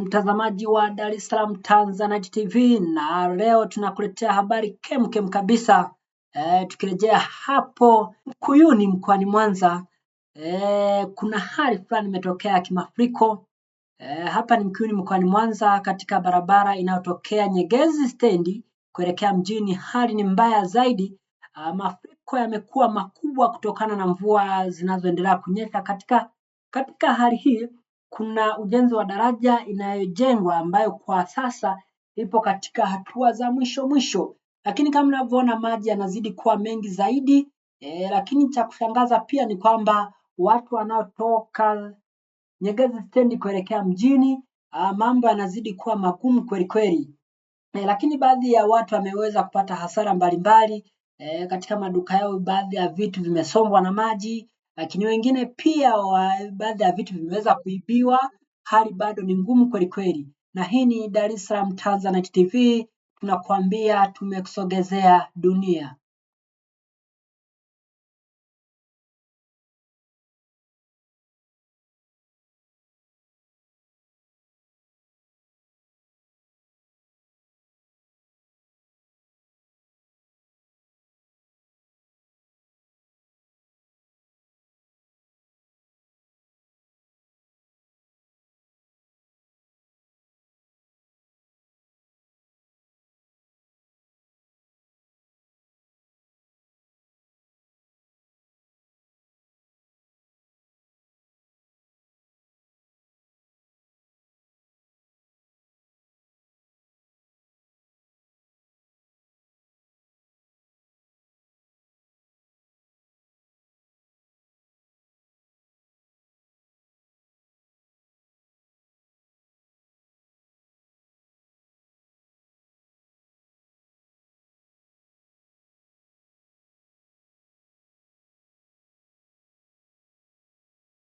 Mtazamaji wa Dar es Salaam Tanzanite TV, na leo tunakuletea habari kemkem kabisa. Tukirejea hapo Mkuyuni mkoani Mwanza, kuna hali fulani imetokea ya kimafuriko. Hapa ni Mkuyuni mkoani Mwanza, katika barabara inayotokea Nyegezi stendi kuelekea mjini. Hali ni mbaya zaidi. Mafuriko yamekuwa makubwa kutokana na mvua zinazoendelea kunyesha. Katika hali hii kuna ujenzi wa daraja inayojengwa ambayo kwa sasa ipo katika hatua za mwisho, lakini kama mnavyoona maji yanazidi kuwa mengi zaidi. Lakini cha kushangaza pia ni kwamba watu wanaotoka Nyegezi stendi kuelekea mjini, mambo yanazidi kuwa magumu kweli kweli. Lakini baadhi ya watu wameweza kupata hasara mbalimbali katika maduka yao. Baadhi ya vitu vimesombwa na maji, lakini wengine pia baadhi ya vitu vimeweza kuibiwa. Hali bado ni ngumu kweli kweli, na hii ni Dar es Salaam Tanzanite TV, tunakwambia tumekusogezea dunia.